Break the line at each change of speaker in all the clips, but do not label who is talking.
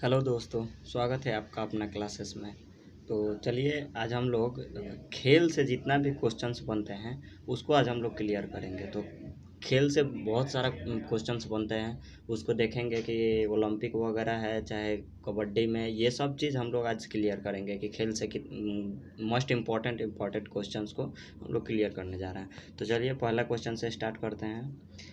Hello दोस्तों, स्वागत है आपका अपना क्लासेस में। तो चलिए आज हम लोग खेल से जितना भी क्वेश्चंस बनते हैं उसको आज हम लोग क्लियर करेंगे। तो खेल से बहुत सारा क्वेश्चंस बनते हैं, उसको देखेंगे कि ओलंपिक वगैरह है चाहे कबड्डी में, ये सब चीज़ हम लोग आज क्लियर करेंगे कि खेल से कि मोस्ट इम्पॉर्टेंट क्वेश्चंस को हम लोग क्लियर करने जा रहे हैं। तो चलिए पहला क्वेश्चन से स्टार्ट करते हैं।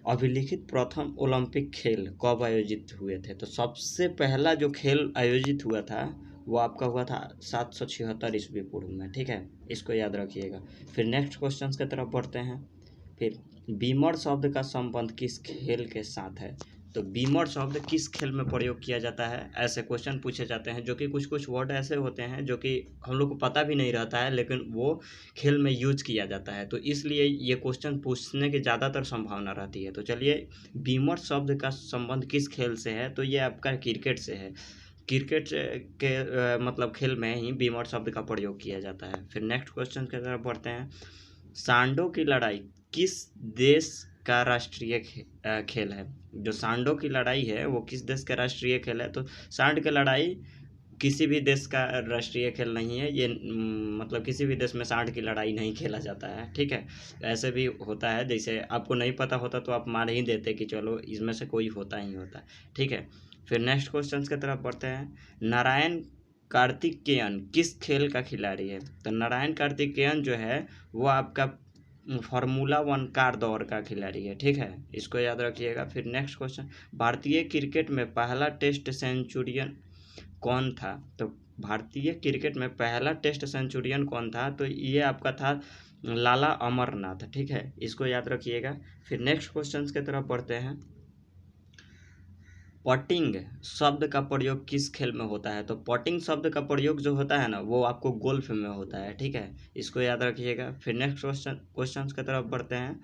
अभिलिखित प्रथम ओलंपिक खेल कब आयोजित हुए थे? तो सबसे पहला जो खेल आयोजित हुआ था वो आपका हुआ था 776 ईस्वी पूर्व में। ठीक है, इसको याद रखिएगा। फिर नेक्स्ट क्वेश्चन की तरफ बढ़ते हैं। फिर बीमर शब्द का संबंध किस खेल के साथ है? तो बीमर शब्द किस खेल में प्रयोग किया जाता है? ऐसे क्वेश्चन पूछे जाते हैं जो कि कुछ कुछ वर्ड ऐसे होते हैं जो कि हम लोग को पता भी नहीं रहता है, लेकिन वो खेल में यूज किया जाता है, तो इसलिए ये क्वेश्चन पूछने की ज़्यादातर संभावना रहती है। तो चलिए, बीमर शब्द का संबंध किस खेल से है? तो ये आपका क्रिकेट से है। क्रिकेट के मतलब खेल में ही बीमर शब्द का प्रयोग किया जाता है। फिर नेक्स्ट क्वेश्चन की तरफ बढ़ते हैं। सांडों की लड़ाई किस देश का राष्ट्रीय खेल है? जो सांडों की लड़ाई है वो किस देश का राष्ट्रीय खेल है? तो सांड की लड़ाई किसी भी देश का राष्ट्रीय खेल नहीं है। ये मतलब किसी भी देश में सांड की लड़ाई नहीं खेला जाता है। ठीक है, ऐसे भी होता है, जैसे आपको नहीं पता होता तो आप मान ही देते कि चलो इसमें से कोई होता ही होता है। ठीक है, फिर नेक्स्ट क्वेश्चन की तरफ बढ़ते हैं। नारायण कार्तिकेयन किस खेल का खिलाड़ी है? तो नारायण कार्तिकेयन जो है वो आपका फार्मूला 1 कार दौड़ का खिलाड़ी है। ठीक है, इसको याद रखिएगा। फिर नेक्स्ट क्वेश्चन। भारतीय क्रिकेट में पहला टेस्ट सेंचुरियन कौन था? तो भारतीय क्रिकेट में पहला टेस्ट सेंचुरियन कौन था? तो ये आपका था लाला अमरनाथ। ठीक है, इसको याद रखिएगा। फिर नेक्स्ट क्वेश्चन की तरफ बढ़ते हैं। पटिंग शब्द का प्रयोग किस खेल में होता है? तो पटिंग शब्द का प्रयोग जो होता है ना वो आपको गोल्फ में होता है। ठीक है, इसको याद रखिएगा। फिर नेक्स्ट क्वेश्चन की तरफ बढ़ते हैं।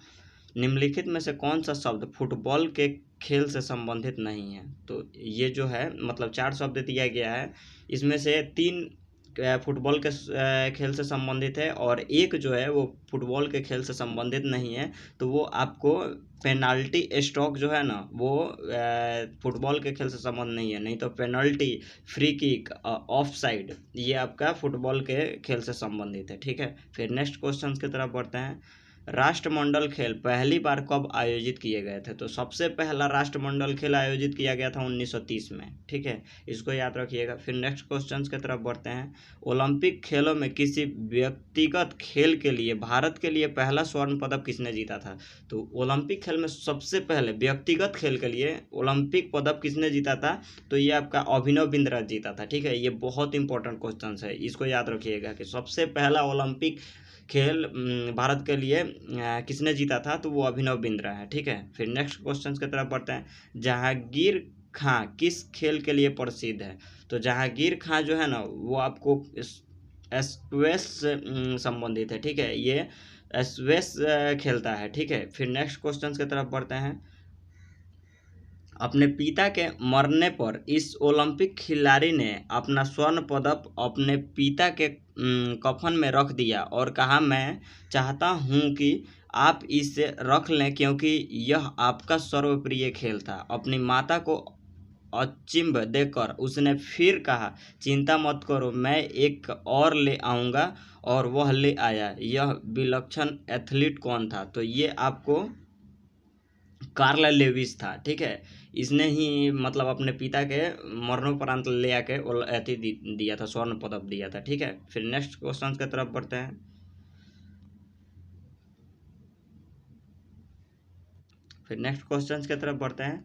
निम्नलिखित में से कौन सा शब्द फुटबॉल के खेल से संबंधित नहीं है? तो ये जो है मतलब 4 शब्द दिया गया है, इसमें से 3 फुटबॉल के खेल से संबंधित है और एक जो है वो फुटबॉल के खेल से संबंधित नहीं है। तो वो आपको पेनाल्टी स्ट्रोक जो है ना वो फुटबॉल के खेल से संबंध नहीं है। नहीं तो penalty, free kick, of side, ये आपका फुटबॉल के खेल से संबंधित है। ठीक है, फिर नेक्स्ट क्वेश्चन की तरफ बढ़ते हैं। राष्ट्रमंडल खेल पहली बार कब आयोजित किए गए थे? तो सबसे पहला राष्ट्रमंडल खेल आयोजित किया गया था 1930 में। ठीक है, इसको याद रखिएगा। फिर नेक्स्ट क्वेश्चन की तरफ बढ़ते हैं। ओलंपिक खेलों में किसी व्यक्तिगत खेल के लिए भारत के लिए पहला स्वर्ण पदक किसने जीता था? तो ओलंपिक खेल में सबसे पहले व्यक्तिगत खेल के लिए ओलंपिक पदक किसने जीता था? तो ये आपका अभिनव बिंद्रा जीता था। ठीक है, ये बहुत इंपॉर्टेंट क्वेश्चन है, इसको याद रखिएगा कि सबसे पहला ओलंपिक खेल भारत के लिए किसने जीता था? तो वो अभिनव बिंद्रा है। ठीक है, फिर नेक्स्ट क्वेश्चन की तरफ बढ़ते हैं। जहांगीर खां किस खेल के लिए प्रसिद्ध है? तो जहांगीर खां जो है ना वो आपको एस्क्वेश से संबंधित है। ठीक है, ये एस्क्वेश खेलता है। ठीक है, फिर नेक्स्ट क्वेश्चन की तरफ बढ़ते हैं। अपने पिता के मरने पर इस ओलंपिक खिलाड़ी ने अपना स्वर्ण पदक अपने पिता के कफन में रख दिया और कहा, मैं चाहता हूं कि आप इसे रख लें क्योंकि यह आपका सर्वप्रिय खेल था। अपनी माता को अचिंभ देकर उसने फिर कहा, चिंता मत करो, मैं एक और ले आऊँगा। और वह ले आया। यह विलक्षण एथलीट कौन था? तो ये आपको कार्ल लेविस था। ठीक है, इसने ही मतलब अपने पिता के मरणोपरांत ले आके अथी दिया था, स्वर्ण पदक दिया था। ठीक है, फिर नेक्स्ट क्वेश्चन की तरफ बढ़ते हैं। फिर नेक्स्ट क्वेश्चन की तरफ बढ़ते हैं।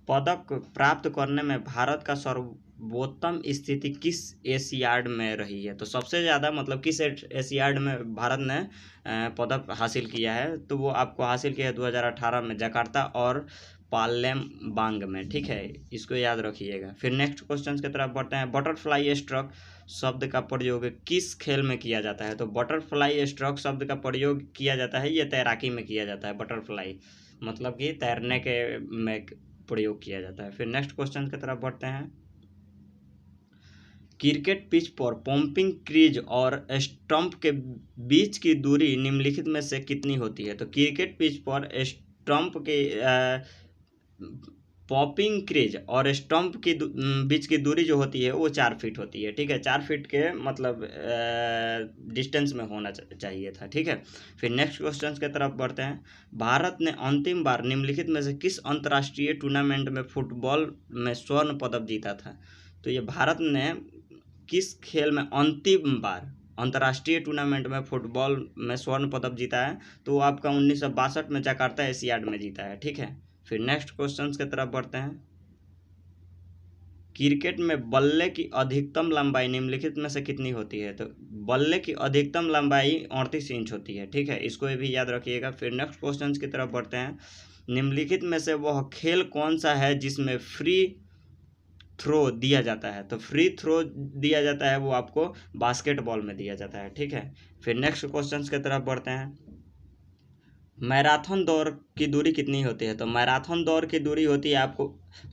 पदक प्राप्त करने में भारत का सर्वोत्तम स्थिति किस एशियाड में रही है? तो सबसे ज़्यादा मतलब किस एशियाड में भारत ने पदक हासिल किया है? तो वो आपको हासिल किया है 2018 में जकार्ता और पालेमबांग में। ठीक है, इसको याद रखिएगा। फिर नेक्स्ट क्वेश्चन की तरफ बढ़ते हैं। बटरफ्लाई स्ट्रोक शब्द का प्रयोग किस खेल में किया जाता है? तो बटरफ्लाई स्ट्रोक शब्द का प्रयोग किया जाता है, ये तैराकी में किया जाता है। बटरफ्लाई मतलब कि तैरने के में प्रयोग किया जाता है। फिर नेक्स्ट क्वेश्चन की तरफ बढ़ते हैं। क्रिकेट पिच पर पंपिंग क्रीज और स्टंप के बीच की दूरी निम्नलिखित में से कितनी होती है? तो क्रिकेट पिच पर स्टंप के पॉपिंग क्रीज और स्टंप की बीच की दूरी जो होती है वो 4 फीट होती है, ठीक है। 4 फीट के मतलब डिस्टेंस में होना चाहिए था, ठीक है। फिर नेक्स्ट क्वेश्चन की तरफ बढ़ते हैं। भारत ने अंतिम बार निम्नलिखित में से किस अंतर्राष्ट्रीय टूर्नामेंट में फुटबॉल में स्वर्ण पदक जीता था? तो ये भारत ने किस खेल में अंतिम बार अंतर्राष्ट्रीय टूर्नामेंट में फुटबॉल में स्वर्ण पदक जीता है? तो वो आपका 1962 में जकार्ता एशियाड में जीता है, ठीक है। फिर नेक्स्ट क्वेश्चन की तरफ बढ़ते हैं। क्रिकेट में बल्ले की अधिकतम लंबाई निम्नलिखित में से कितनी होती है? तो बल्ले की अधिकतम लंबाई 38 इंच होती है, ठीक है। इसको भी याद रखिएगा। फिर नेक्स्ट क्वेश्चन की तरफ बढ़ते हैं। निम्नलिखित में से वह खेल कौन सा है जिसमें फ्री थ्रो दिया जाता है? तो फ्री थ्रो दिया जाता है वो आपको बास्केटबॉल में दिया जाता है, ठीक है। फिर नेक्स्ट क्वेश्चन की तरफ बढ़ते हैं। मैराथन दौड़ की दूरी कितनी होती है? तो मैराथन दौड़ की दूरी होती है आपको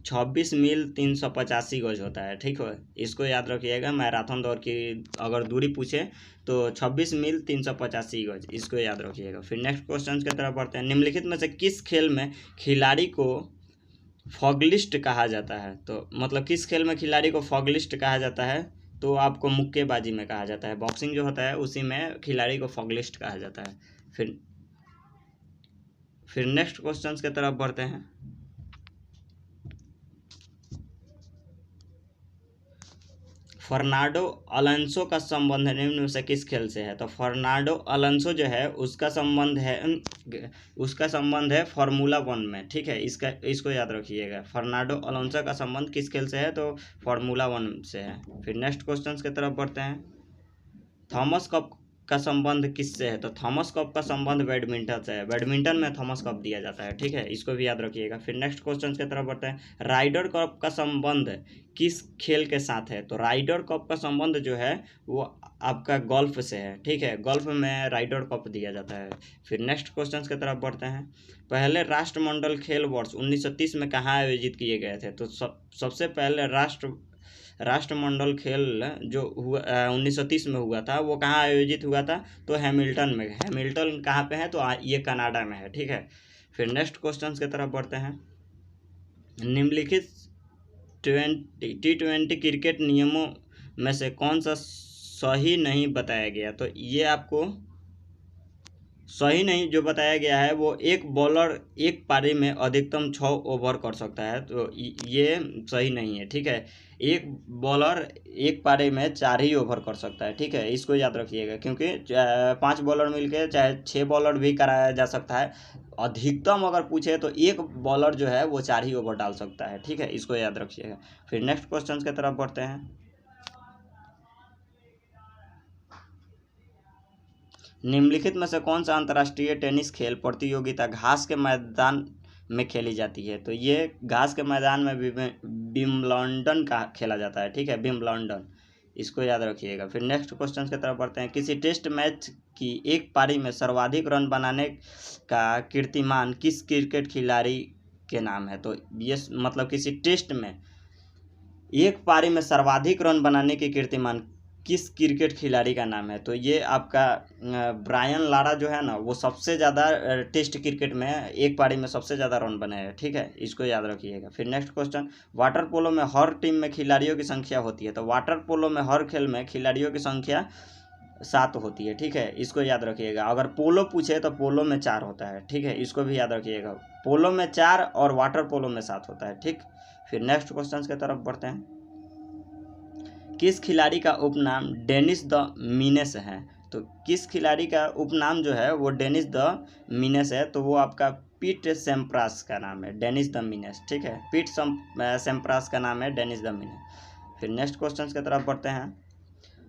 26 मील 385 गज होता है, ठीक है। इसको याद रखिएगा। मैराथन दौड़ की अगर दूरी पूछे तो 26 मील 385 गज, इसको याद रखिएगा। फिर नेक्स्ट क्वेश्चन की तरफ बढ़ते हैं। निम्नलिखित में से किस खेल में खिलाड़ी को फॉगलिस्ट कहा जाता है? तो मतलब किस खेल में खिलाड़ी को फॉगलिस्ट कहा जाता है? तो आपको मुक्केबाजी में कहा जाता है। बॉक्सिंग जो होता है उसी में खिलाड़ी को फॉगलिस्ट कहा जाता है। फिर नेक्स्ट क्वेश्चन की तरफ बढ़ते हैं। फर्नांडो अलोंसो का संबंध निम्न में से किस खेल से है? तो फर्नांडो अलोंसो जो है उसका संबंध है फार्मूला 1 में, ठीक है। इसको याद रखिएगा। फर्नांडो अलोंसो का संबंध किस खेल से है? तो फार्मूला 1 से है। फिर नेक्स्ट क्वेश्चन की तरफ बढ़ते हैं। थॉमस कप का संबंध किससे है? तो थॉमस कप का संबंध बैडमिंटन से है। बैडमिंटन में थॉमस कप दिया जाता है, ठीक है। इसको भी याद रखिएगा। फिर नेक्स्ट क्वेश्चन की तरफ बढ़ते हैं। राइडर कप का संबंध किस खेल के साथ है? तो राइडर कप का संबंध जो है वो आपका गोल्फ से है, ठीक है। गोल्फ में राइडर कप दिया जाता है। फिर नेक्स्ट क्वेश्चन की तरफ बढ़ते हैं। पहले राष्ट्रमंडल खेल वर्ष 1930 में कहाँ आयोजित किए गए थे? तो सबसे पहले राष्ट्रमंडल खेल जो हुआ 1930 में हुआ था, वो कहाँ आयोजित हुआ था? तो हैमिल्टन में। हैमिल्टन कहाँ पे है? तो ये कनाडा में है, ठीक है। फिर नेक्स्ट क्वेश्चन की तरफ बढ़ते हैं। निम्नलिखित T20 क्रिकेट नियमों में से कौन सा सही नहीं बताया गया? तो ये आपको सही नहीं जो बताया गया है वो एक बॉलर एक पारी में अधिकतम 6 ओवर कर सकता है, तो ये सही नहीं है, ठीक है। एक बॉलर एक पारी में 4 ही ओवर कर सकता है, ठीक है। इसको याद रखिएगा, क्योंकि 5 बॉलर मिलके चाहे 6 बॉलर भी कराया जा सकता है। अधिकतम अगर पूछे तो एक बॉलर जो है वो 4 ही ओवर डाल सकता है, ठीक है। इसको याद रखिएगा। फिर नेक्स्ट क्वेश्चन की तरफ बढ़ते हैं। निम्नलिखित में से कौन सा अंतर्राष्ट्रीय टेनिस खेल प्रतियोगिता घास के मैदान में खेली जाती है? तो ये घास के मैदान में विम्बलडन का खेला जाता है, ठीक है। विम्बलडन, इसको याद रखिएगा। फिर नेक्स्ट क्वेश्चन की तरफ बढ़ते हैं। किसी टेस्ट मैच की एक पारी में सर्वाधिक रन बनाने का कीर्तिमान किस क्रिकेट खिलाड़ी के नाम है? तो ये मतलब किसी टेस्ट में एक पारी में सर्वाधिक रन बनाने के कीर्तिमान किस क्रिकेट खिलाड़ी का नाम है? तो ये आपका ब्रायन लारा जो है ना, वो सबसे ज़्यादा टेस्ट क्रिकेट में एक पारी में सबसे ज़्यादा रन बनाए हैं, ठीक है। इसको याद रखिएगा। फिर नेक्स्ट क्वेश्चन। वाटर पोलो में हर टीम में खिलाड़ियों की संख्या होती है? तो वाटर पोलो में हर खेल में खिलाड़ियों की संख्या 7 होती है, ठीक है। इसको याद रखिएगा। अगर पोलो पूछे तो पोलो में 4 होता है, ठीक है। इसको भी याद रखिएगा। पोलो में 4 और वाटर पोलो में 7 होता है, ठीक। फिर नेक्स्ट क्वेश्चन की तरफ बढ़ते हैं। किस खिलाड़ी का उपनाम डेनिस द मीनेस है? तो किस खिलाड़ी का उपनाम जो है वो डेनिस द मीनेस है? तो वो आपका पीट सैम्प्रास का नाम है, डेनिस द मीनेस, ठीक है। पीट सैम्प्रास का नाम है डेनिस द मीनेस। फिर नेक्स्ट क्वेश्चन की तरफ बढ़ते हैं।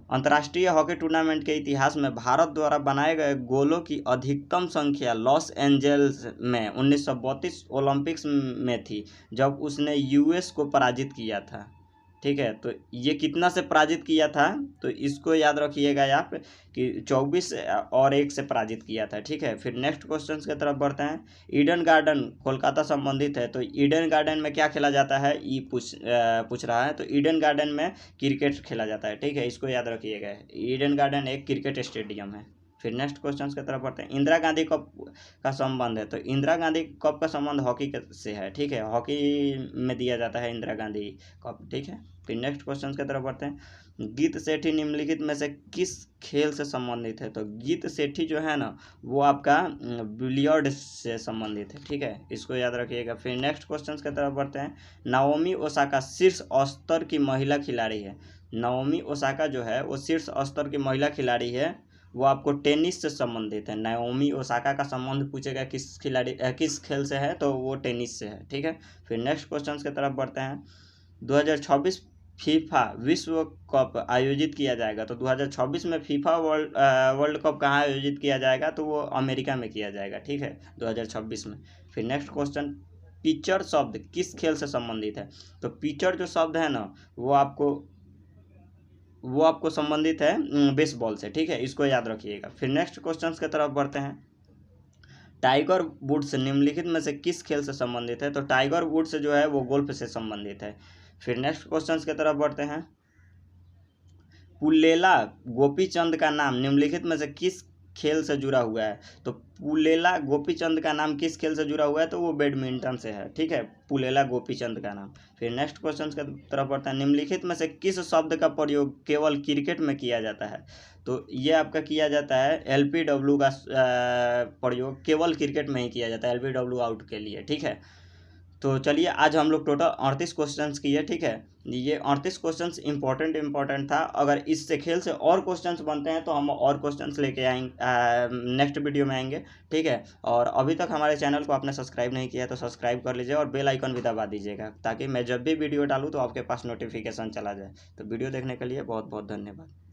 अंतर्राष्ट्रीय हॉकी टूर्नामेंट के इतिहास में भारत द्वारा बनाए गए गोलों की अधिकतम संख्या लॉस एंजल्स में 1932 ओलंपिक्स में थी, जब उसने यूएस को पराजित किया था, ठीक है। तो ये कितना से पराजित किया था? तो इसको याद रखिएगा आप कि 24 और 1 से पराजित किया था, ठीक है। फिर नेक्स्ट क्वेश्चन की तरफ बढ़ते हैं। ईडन गार्डन कोलकाता संबंधित है, तो ईडन गार्डन में क्या खेला जाता है? पूछ रहा है। तो ईडन गार्डन में क्रिकेट खेला जाता है, ठीक है। इसको याद रखिएगा। ईडन गार्डन एक क्रिकेट स्टेडियम है। फिर नेक्स्ट क्वेश्चन की तरफ बढ़ते हैं। इंदिरा गांधी कप का संबंध है, तो इंदिरा गांधी कप का संबंध हॉकी से है, ठीक है, हॉकी में दिया जाता है इंदिरा गांधी कप, ठीक है। फिर नेक्स्ट क्वेश्चन की तरफ बढ़ते हैं। गीत सेठी निम्नलिखित में से किस खेल से संबंधित है, तो गीत सेठी जो है ना वो आपका बिलियर्ड से संबंधित है, ठीक है, इसको याद रखिएगा। फिर नेक्स्ट क्वेश्चन की तरफ बढ़ते हैं। नाओमी ओसाका शीर्ष स्तर की महिला खिलाड़ी है, नाओमी ओसाका जो है वो शीर्ष स्तर की महिला खिलाड़ी है, वो आपको टेनिस से संबंधित है। नाओमी ओसाका का संबंध पूछेगा किस खिलाड़ी किस खेल से है, तो वो टेनिस से है, ठीक है। फिर नेक्स्ट क्वेश्चन की तरफ बढ़ते हैं। 2026 फीफा विश्व कप आयोजित किया जाएगा, तो 2026 में फीफा वर्ल्ड कप कहाँ आयोजित किया जाएगा, तो वो अमेरिका में किया जाएगा, ठीक है, 2026 में। फिर नेक्स्ट क्वेश्चन। पिचर शब्द किस खेल से संबंधित है, तो पिचर जो शब्द है ना वो आपको संबंधित है बेसबॉल से, ठीक है, इसको याद रखिएगा। फिर नेक्स्ट क्वेश्चन की तरफ बढ़ते हैं। टाइगर वुड्स निम्नलिखित में से किस खेल से संबंधित है, तो टाइगर वुड्स जो है वो गोल्फ से संबंधित है। फिर नेक्स्ट क्वेश्चन की तरफ बढ़ते हैं। पुल्लेला गोपीचंद का नाम निम्नलिखित में से किस खेल से जुड़ा हुआ है, तो पुल्लेला गोपीचंद का नाम किस खेल से जुड़ा हुआ है, तो वो बैडमिंटन से है, ठीक है, पुल्लेला गोपीचंद का नाम। फिर नेक्स्ट क्वेश्चन की तरफ बढ़ते हैं। निम्नलिखित में से किस शब्द का प्रयोग केवल क्रिकेट में किया जाता है, तो ये आपका किया जाता है LBW का प्रयोग केवल क्रिकेट में ही किया जाता है, LBW आउट के लिए, ठीक है। तो चलिए आज हम लोग टोटल 38 क्वेश्चंस किए, ठीक है। ये 38 क्वेश्चंस इंपॉर्टेंट था। अगर इससे खेल से और क्वेश्चंस बनते हैं तो हम और क्वेश्चंस लेके आएंगे, नेक्स्ट वीडियो में आएंगे, ठीक है। और अभी तक हमारे चैनल को आपने सब्सक्राइब नहीं किया तो सब्सक्राइब कर लीजिए और बेल आइकन भी दबा दीजिएगा, ताकि मैं जब भी वीडियो डालूँ तो आपके पास नोटिफिकेशन चला जाए। तो वीडियो देखने के लिए बहुत बहुत धन्यवाद।